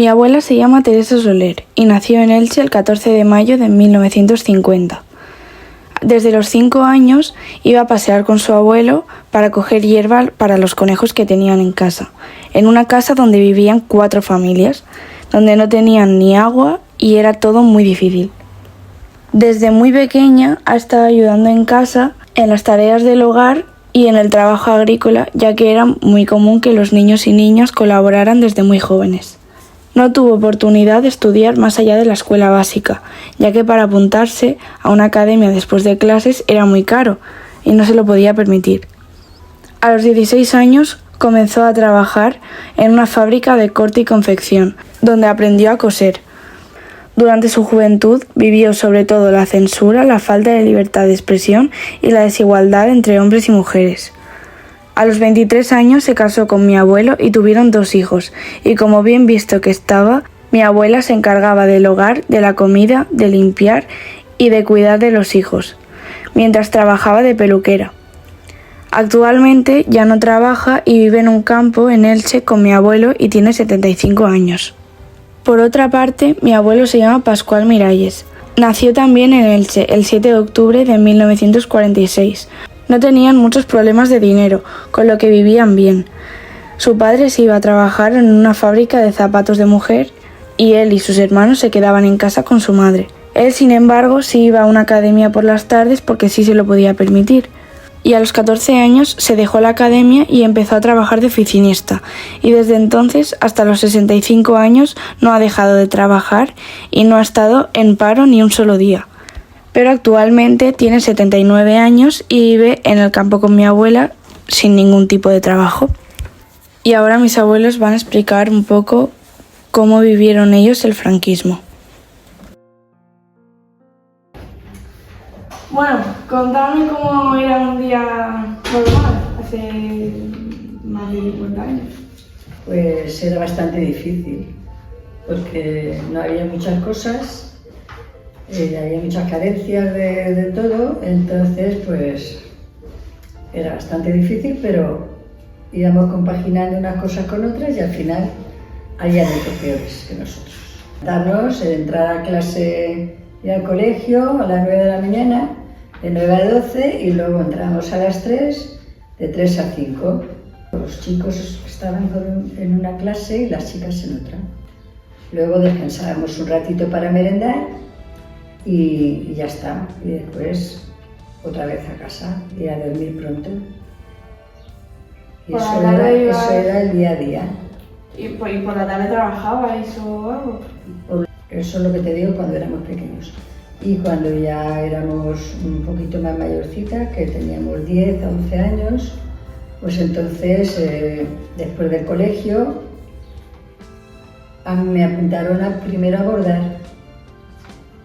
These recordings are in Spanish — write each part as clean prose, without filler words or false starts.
Mi abuela se llama Teresa Soler y nació en Elche el 14 de mayo de 1950. Desde los 5 años iba a pasear con su abuelo para coger hierba para los conejos que tenían en casa, en una casa donde vivían 4 familias, donde no tenían ni agua y era todo muy difícil. Desde muy pequeña ha estado ayudando en casa, en las tareas del hogar y en el trabajo agrícola, ya que era muy común que los niños y niñas colaboraran desde muy jóvenes. No tuvo oportunidad de estudiar más allá de la escuela básica, ya que para apuntarse a una academia después de clases era muy caro y no se lo podía permitir. A los 16 años comenzó a trabajar en una fábrica de corte y confección, donde aprendió a coser. Durante su juventud vivió sobre todo la censura, la falta de libertad de expresión y la desigualdad entre hombres y mujeres. A los 23 años se casó con mi abuelo y tuvieron 2 hijos, y como bien visto que estaba, mi abuela se encargaba del hogar, de la comida, de limpiar y de cuidar de los hijos, mientras trabajaba de peluquera. Actualmente ya no trabaja y vive en un campo en Elche con mi abuelo y tiene 75 años. Por otra parte, mi abuelo se llama Pascual Miralles. Nació también en Elche el 7 de octubre de 1946. No tenían muchos problemas de dinero, con lo que vivían bien. Su padre se iba a trabajar en una fábrica de zapatos de mujer y él y sus hermanos se quedaban en casa con su madre. Él, sin embargo, sí iba a una academia por las tardes porque sí se lo podía permitir. Y a los 14 años se dejó la academia y empezó a trabajar de oficinista, y desde entonces hasta los 65 años no ha dejado de trabajar y no ha estado en paro ni un solo día. Pero actualmente tiene 79 años y vive en el campo con mi abuela sin ningún tipo de trabajo. Y ahora mis abuelos van a explicar un poco cómo vivieron ellos el franquismo. Bueno, contadme cómo era un día normal hace más de 50 años. Pues era bastante difícil, porque no había muchas cosas, había muchas carencias de todo, entonces pues era bastante difícil, pero íbamos compaginando unas cosas con otras y al final había mucho peores que nosotros. Darnos, entrar a clase y al colegio a las 9 de la mañana, de 9 a 12, y luego entramos a las 3, de 3 a 5. Los chicos estaban en una clase y las chicas en otra. Luego descansábamos un ratito para merendar y ya está. Y después otra vez a casa y a dormir pronto. Y eso era el día a día. ¿Y por la tarde trabajabais o algo? Eso es lo que te digo cuando éramos pequeños. Y cuando ya éramos un poquito más mayorcitas, que teníamos 10 a 11 años, pues entonces, después del colegio, me apuntaron primero a bordar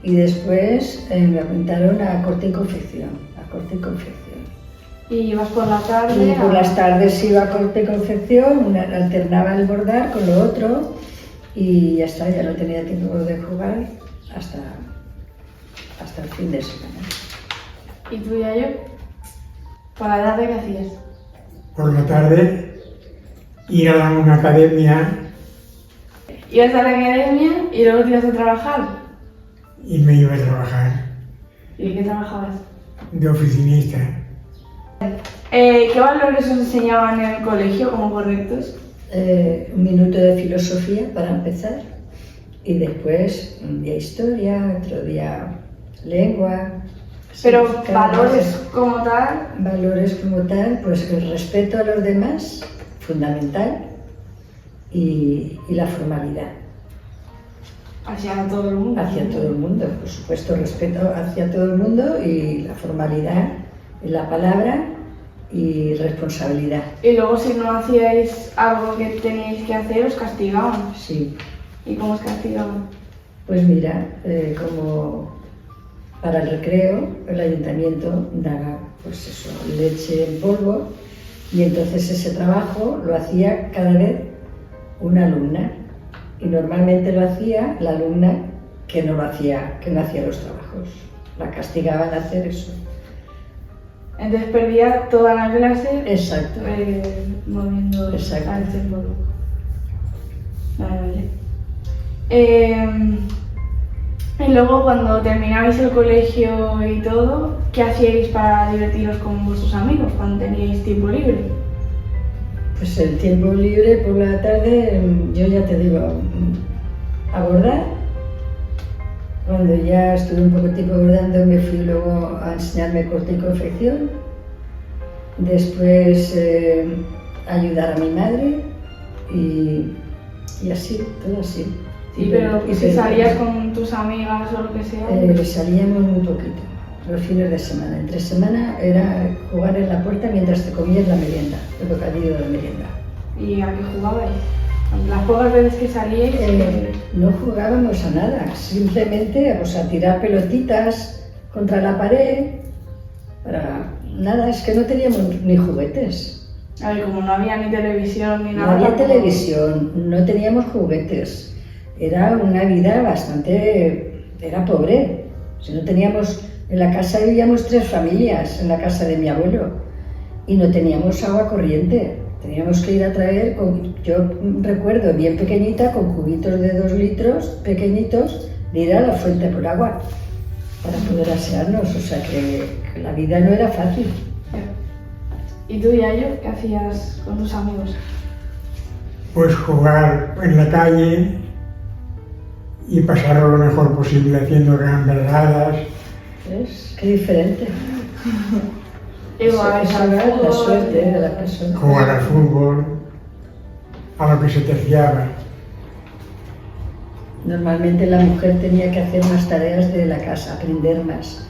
y después me apuntaron a corte y confección. ¿Y ibas por la tarde? Y por las tardes iba a corte y confección, alternaba el bordar con lo otro y ya está, ya no tenía tiempo de jugar hasta el fin de semana. ¿Y tú, Yayo? ¿Por la tarde qué hacías? Por la tarde ir a una academia. ¿Ibas a la academia y luego te ibas a trabajar? Y me iba a trabajar ¿Y qué trabajabas? de oficinista. ¿Qué valores os enseñaban en el colegio como correctos? Un minuto de filosofía para empezar y después un día historia, otro día lengua. Pero sí, valores como tal. Valores como tal, pues el respeto a los demás, fundamental, y la formalidad. Hacia todo el mundo. Hacia todo el mundo, por supuesto, respeto hacia todo el mundo y la formalidad en la palabra y responsabilidad. Y luego si no hacíais algo que teníais que hacer, os castigaban. Sí. ¿Y cómo os castigaban? Pues mira, como para el recreo, el ayuntamiento daba pues eso, leche en polvo y entonces ese trabajo lo hacía cada vez una alumna y normalmente lo hacía la alumna que no hacía los trabajos. La castigaban a hacer eso. Entonces perdía toda la clase. Exacto. Moviendo Exacto. la leche en polvo. Vale. Y luego cuando terminabais el colegio y todo, ¿qué hacíais para divertiros con vuestros amigos cuando teníais tiempo libre? Pues el tiempo libre por la tarde, yo ya te digo, a bordar. Cuando ya estuve un poco tiempo bordando, me fui luego a enseñarme corte y confección. Después ayudar a mi madre y así, todo así. Sí, pero si salías con tus amigas o lo que sea. Salíamos un poquito, los fines de semana. Entre semana era jugar en la puerta mientras te comías la merienda, el bocadillo de la merienda. ¿Y a qué jugabais? Las pocas veces que salíais. No jugábamos a nada, simplemente pues, a tirar pelotitas contra la pared. Nada, es que no teníamos ni juguetes. A ver, como no había ni televisión ni nada. No había televisión, no teníamos juguetes. Era una vida bastante... era pobre. Si no teníamos... En la casa vivíamos 3 familias, en la casa de mi abuelo. Y no teníamos agua corriente. Teníamos que ir a traer, yo recuerdo bien pequeñita, con cubitos de 2 litros pequeñitos, de ir a la fuente por agua para poder asearnos. O sea que la vida no era fácil. ¿Y tú, Yayo, qué hacías con tus amigos? Pues jugar en la calle y pasarlo lo mejor posible haciendo gambeladas. ¿Ves? Qué diferente. Igual, Eso era la suerte de la persona. Jugar al fútbol, a lo que se terciaba. Normalmente la mujer tenía que hacer más tareas de la casa, aprender más,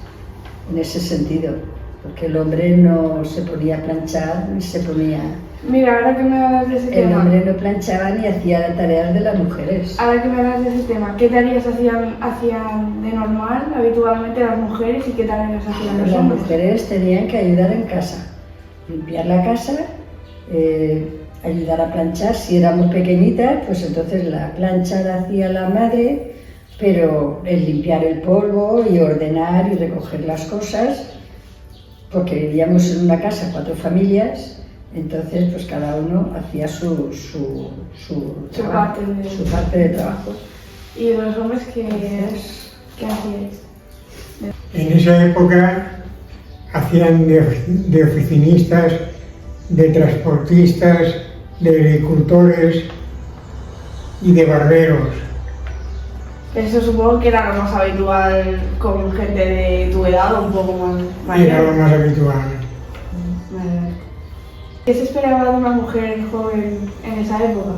en ese sentido, porque el hombre no se ponía a planchar ni se ponía... Mira, ahora que me hablas de ese tema... El hombre no planchaba ni hacía las tareas de las mujeres. Ahora que me hablas de ese tema, ¿qué tareas hacían de normal, habitualmente las mujeres, y qué tareas hacían los Las hombres? mujeres tenían que ayudar en casa, limpiar la casa, ayudar a planchar. Si éramos pequeñitas, pues entonces la plancha la hacía la madre, pero el limpiar el polvo y ordenar y recoger las cosas, porque vivíamos en una casa 4 familias, entonces pues cada uno hacía su parte de trabajo. ¿Y los hombres qué hacíais? En esa época hacían de oficinistas, de transportistas, de agricultores y de barberos. Eso supongo que era lo más habitual con gente de tu edad o un poco más mayor. Era lo más habitual. ¿Qué se esperaba de una mujer joven en esa época?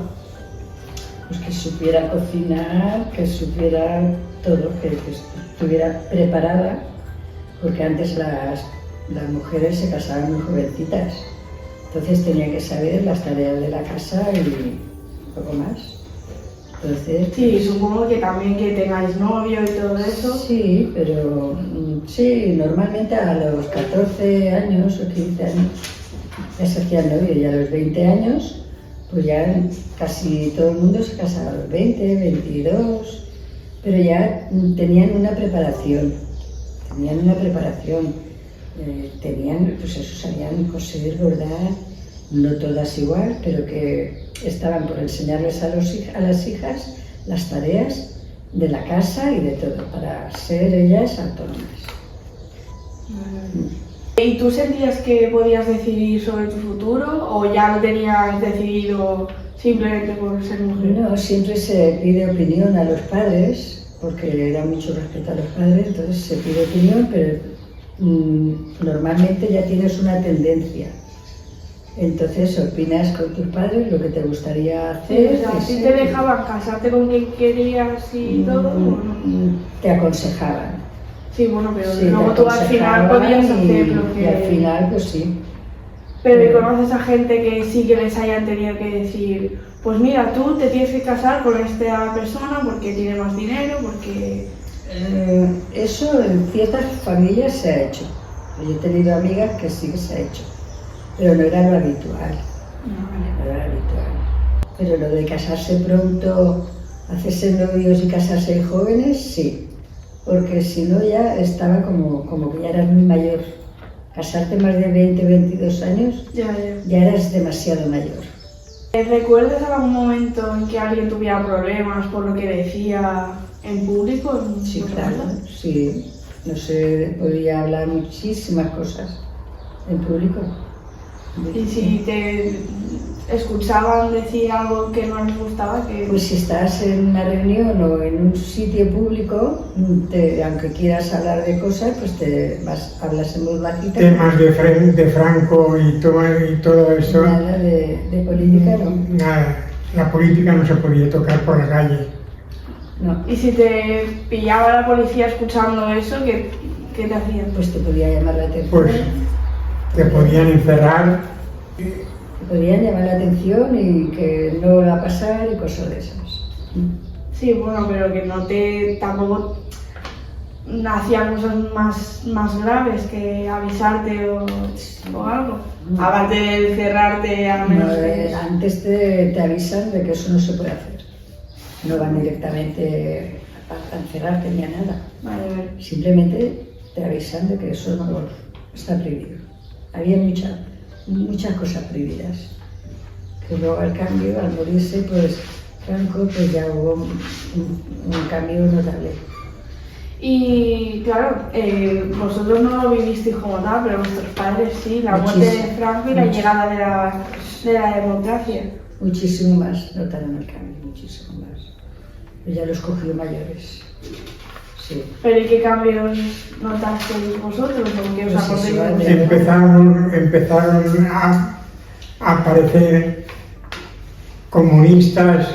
Pues que supiera cocinar, que supiera todo, que estuviera preparada, porque antes las mujeres se casaban muy jovencitas, entonces tenía que saber las tareas de la casa y un poco más. Entonces, Sí, supongo que también que tengáis novio y todo eso. Sí, pero sí, normalmente a los 14 años o 15 años ya se hacía novio, y a los 20 años pues ya casi todo el mundo se casaba a los 20, 22, pero ya tenían una preparación, pues eso, sabían coser, bordar, no todas igual, pero que estaban por enseñarles a las hijas las tareas de la casa y de todo, para ser ellas autónomas. ¿Y tú sentías que podías decidir sobre tu futuro o ya lo tenías decidido simplemente por ser mujer? No, siempre se pide opinión a los padres, porque da mucho respeto a los padres, entonces se pide opinión, pero normalmente ya tienes una tendencia. Entonces opinas con tus padres lo que te gustaría hacer. Sí, o sea, ¿sí te dejaban casarte con quien querías y todo? ¿O no? Te aconsejaban. Sí, bueno, pero Sí, luego tú al final podías hacer lo que... Y al final, pues sí. Pero ¿y conoces a gente que sí que les hayan tenido que decir, pues mira, tú te tienes que casar con esta persona porque tiene más dinero, porque... Eso en ciertas familias se ha hecho. Yo he tenido amigas que sí que se ha hecho, pero no era lo habitual. No era lo habitual. Pero lo de casarse pronto, hacerse novios y casarse jóvenes, sí. Porque si no ya estaba como que ya eras muy mayor. Casarte más de 20, 22 años, Ya. ya eras demasiado mayor. ¿Recuerdas algún momento en que alguien tuviera problemas por lo que decía en público? Sí, claro, sí. No se podía hablar muchísimas cosas en público. Y si te escuchaban decir algo que no les gustaba, que... Pues si estás en una reunión o en un sitio público, aunque quieras hablar de cosas, pues hablas en voz bajita. Temas de Franco y todo eso. Nada de política, no. Nada, la política no se podía tocar por la calle. No. Y si te pillaba la policía escuchando eso, ¿qué te hacían? Pues te podía llamar la atención. Pues te podían encerrar. Te podían llamar la atención y que no va a pasar y cosas de esas. Sí, bueno, pero que tampoco hacían cosas más graves que avisarte o algo. Aparte de cerrarte a menos que... Antes te avisan de que eso no se puede hacer. No van directamente a encerrarte ni a nada. Vale. Simplemente te avisan de que eso no está prohibido. Había muchas cosas prohibidas. Que luego al cambio, al morirse, pues Franco, pues ya hubo un cambio notable. Y claro, vosotros no lo vivisteis como tal, pero vuestros padres sí, la muerte de Franco y la llegada de la democracia. Muchísimo más notaron el cambio, muchísimo más. Ya los cogió mayores. Sí. ¿Pero y qué cambios notasteis vosotros o qué os Pues acordáis? Empezaron a aparecer comunistas,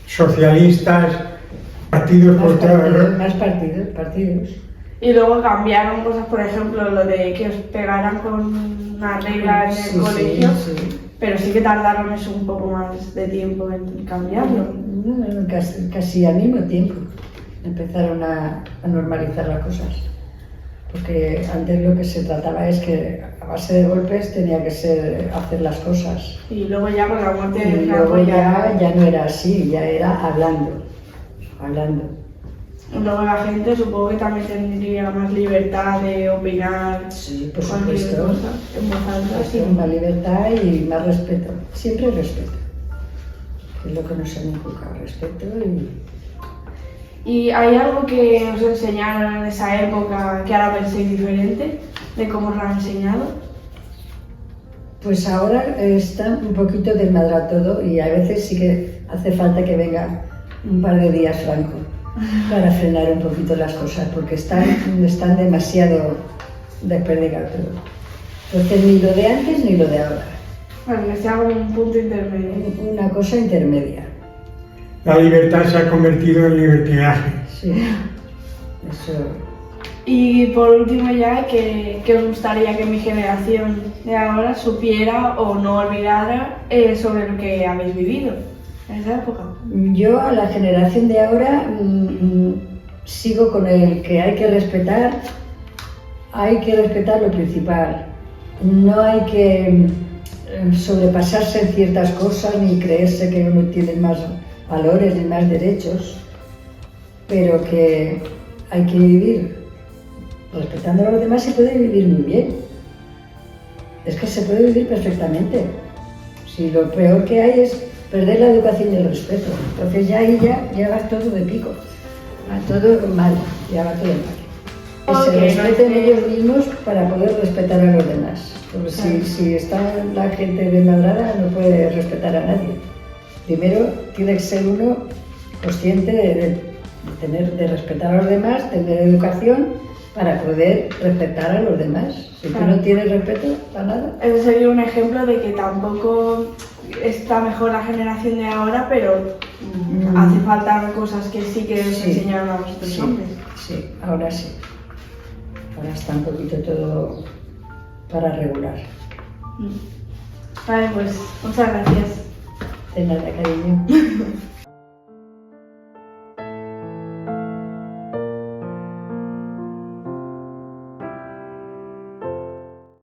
socialistas, partidos por todas. Más partidos. Y luego cambiaron cosas, por ejemplo, lo de que os pegaran con una regla en el colegio, sí. Pero sí que tardaron eso un poco más de tiempo en cambiarlo. No, casi al mismo tiempo empezaron a normalizar las cosas. Porque antes lo que se trataba es que a base de golpes tenía que ser hacer las cosas. Y luego ya con la muerte de Y Franco luego ya no era así, ya era hablando. Y luego la gente supongo que también tendría más libertad de opinar. Sí, por cualquier supuesto. cosa, en voz alta, sí. Más libertad y más respeto. Siempre respeto. Es lo que nos han inculcado, respeto ¿Y hay algo que os enseñaron en esa época que ahora penséis diferente de cómo os lo han enseñado? Pues ahora está un poquito desmadrado todo y a veces sí que hace falta que venga un par de días Franco para frenar un poquito las cosas porque están demasiado desperdigados todo. Entonces ni lo de antes ni lo de ahora. Bueno, que sea un punto intermedio. Una cosa intermedia. La libertad se ha convertido en libertinaje. Sí, eso. Y por último ya, ¿qué os gustaría que mi generación de ahora supiera o no olvidara sobre lo que habéis vivido en esa época? Yo a la generación de ahora sigo con el que hay que respetar lo principal. No hay que sobrepasarse en ciertas cosas ni creerse que uno tiene más valores ni más derechos, pero que hay que vivir respetando a los demás. Se puede vivir muy bien, es que se puede vivir perfectamente. Si lo peor que hay es perder la educación y el respeto, entonces ya ahí ya va todo de pico, va todo mal, ya va todo mal. Que se respeten ellos mismos para poder respetar a los demás, porque si está la gente desmadrada no puede respetar a nadie. Primero tiene que ser uno consciente de respetar a los demás, tener educación para poder respetar a los demás. Si tú no tienes respeto para nada. Ese sería un ejemplo de que tampoco está mejor la generación de ahora, pero hace falta cosas que sí que os enseñaron a vosotros hombres. Sí, ahora sí. Ahora está un poquito todo para regular. Vale, pues muchas gracias. De nada, cariño.